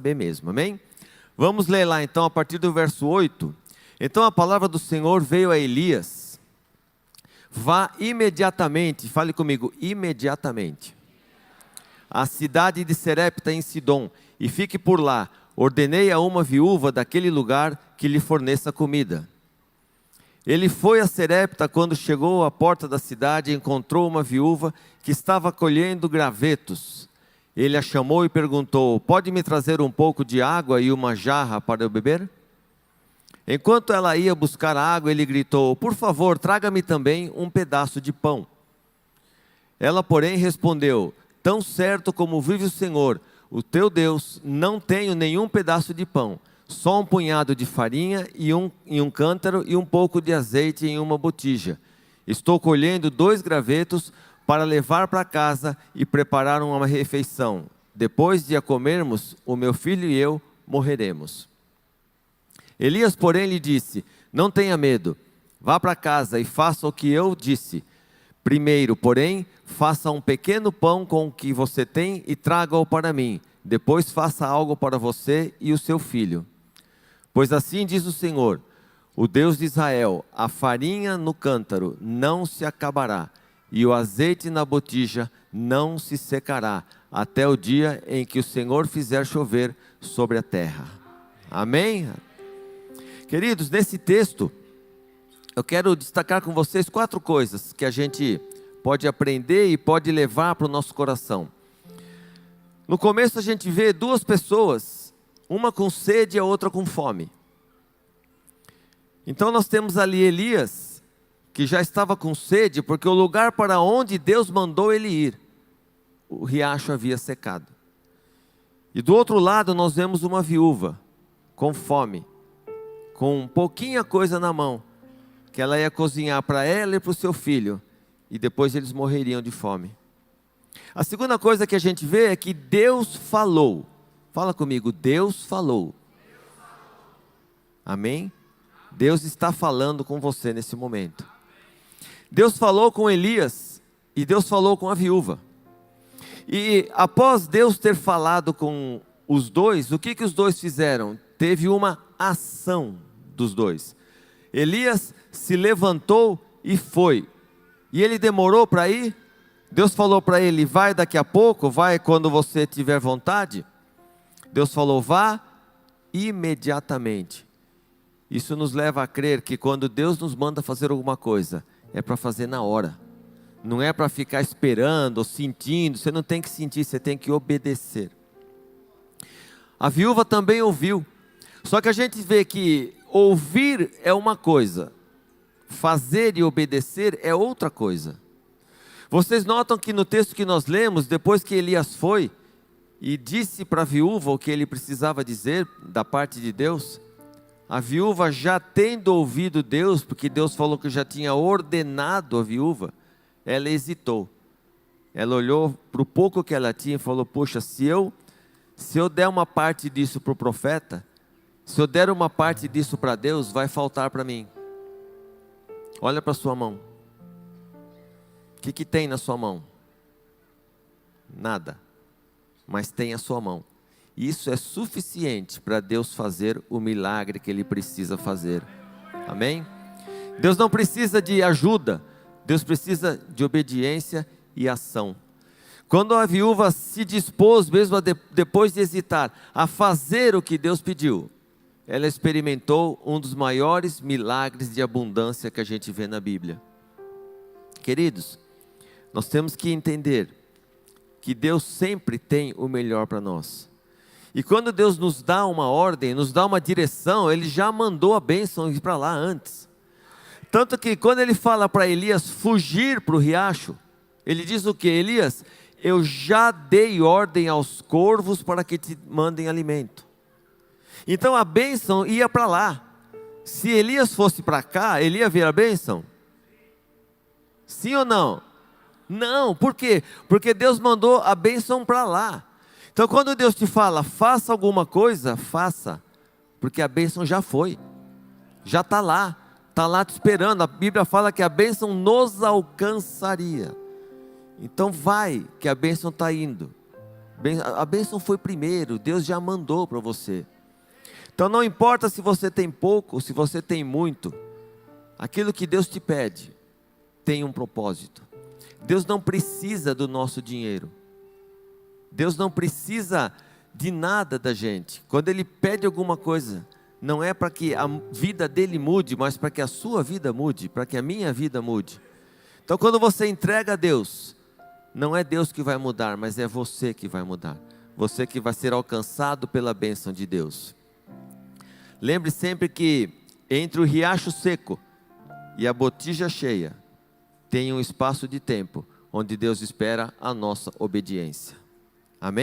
saber mesmo, amém? Vamos ler lá então a partir do verso 8. Então a palavra do Senhor veio a Elias: vá imediatamente, fale comigo, imediatamente, à cidade de Serepta em Sidom, e fique por lá. Ordenei a uma viúva daquele lugar que lhe forneça comida. Ele foi a Serepta. Quando chegou à porta da cidade, encontrou uma viúva que estava colhendo gravetos. Ele a chamou e perguntou: pode me trazer um pouco de água e uma jarra para eu beber? Enquanto ela ia buscar água, ele gritou: por favor, traga-me também um pedaço de pão. Ela, porém, respondeu: tão certo como vive o Senhor, o teu Deus, não tenho nenhum pedaço de pão, só um punhado de farinha em um cântaro e um pouco de azeite em uma botija. Estou colhendo 2 gravetos para levar para casa e preparar uma refeição. Depois de a comermos, o meu filho e eu morreremos. Elias, porém, lhe disse: não tenha medo, vá para casa e faça o que eu disse. Primeiro, porém, faça um pequeno pão com o que você tem e traga-o para mim. Depois faça algo para você e o seu filho. Pois assim diz o Senhor, o Deus de Israel: a farinha no cântaro não se acabará, e o azeite na botija não se secará, até o dia em que o Senhor fizer chover sobre a terra. Amém? Queridos, nesse texto, eu quero destacar com vocês 4 coisas que a gente pode aprender e pode levar para o nosso coração. No começo a gente vê 2 pessoas, uma com sede e a outra com fome. Então nós temos ali Elias, que já estava com sede, porque o lugar para onde Deus mandou ele ir, o riacho havia secado. E do outro lado nós vemos uma viúva, com fome, com pouquinha coisa na mão, que ela ia cozinhar para ela e para o seu filho, e depois eles morreriam de fome. A segunda coisa que a gente vê é que Deus falou. Fala comigo, Deus falou. Amém? Deus está falando com você nesse momento. Deus falou com Elias e Deus falou com a viúva. E após Deus ter falado com os dois, o que os dois fizeram? Teve uma ação dos dois. Elias se levantou e foi. E ele demorou para ir? Deus falou para ele: vai daqui a pouco, vai quando você tiver vontade. Deus falou: vá imediatamente. Isso nos leva a crer que quando Deus nos manda fazer alguma coisa, é para fazer na hora. Não é para ficar esperando ou sentindo. Você não tem que sentir, você tem que obedecer. A viúva também ouviu. Só que a gente vê que ouvir é uma coisa, fazer e obedecer é outra coisa. Vocês notam que no texto que nós lemos, depois que Elias foi e disse para a viúva o que ele precisava dizer da parte de Deus, a viúva, já tendo ouvido Deus, porque Deus falou que já tinha ordenado a viúva, ela hesitou. Ela olhou para o pouco que ela tinha e falou: poxa, se eu der uma parte disso para o profeta, se eu der uma parte disso para Deus, vai faltar para mim. Olha para a sua mão. O que tem na sua mão? Nada. Mas tem a sua mão. Isso é suficiente para Deus fazer o milagre que Ele precisa fazer. Amém? Deus não precisa de ajuda. Deus precisa de obediência e ação. Quando a viúva se dispôs, mesmo depois de hesitar, a fazer o que Deus pediu, ela experimentou um dos maiores milagres de abundância que a gente vê na Bíblia. Queridos, nós temos que entender que Deus sempre tem o melhor para nós. E quando Deus nos dá uma ordem, nos dá uma direção, Ele já mandou a bênção ir para lá antes. Tanto que quando Ele fala para Elias fugir para o riacho, Ele diz o que? Elias, eu já dei ordem aos corvos para que te mandem alimento. Então a bênção ia para lá. Se Elias fosse para cá, ele ia ver a bênção? Sim ou não? Não, por quê? Porque Deus mandou a bênção para lá. Então quando Deus te fala, faça alguma coisa, faça. Porque a bênção já foi. Já está lá te esperando. A Bíblia fala que a bênção nos alcançaria. Então vai, que a bênção está indo. A bênção foi primeiro, Deus já mandou para você. Então não importa se você tem pouco ou se você tem muito, aquilo que Deus te pede tem um propósito. Deus não precisa do nosso dinheiro. Deus não precisa de nada da gente. Quando Ele pede alguma coisa, não é para que a vida dele mude, mas para que a sua vida mude, para que a minha vida mude. Então quando você entrega a Deus, não é Deus que vai mudar, mas é você que vai mudar. Você que vai ser alcançado pela bênção de Deus. Lembre sempre que entre o riacho seco e a botija cheia, tem um espaço de tempo onde Deus espera a nossa obediência.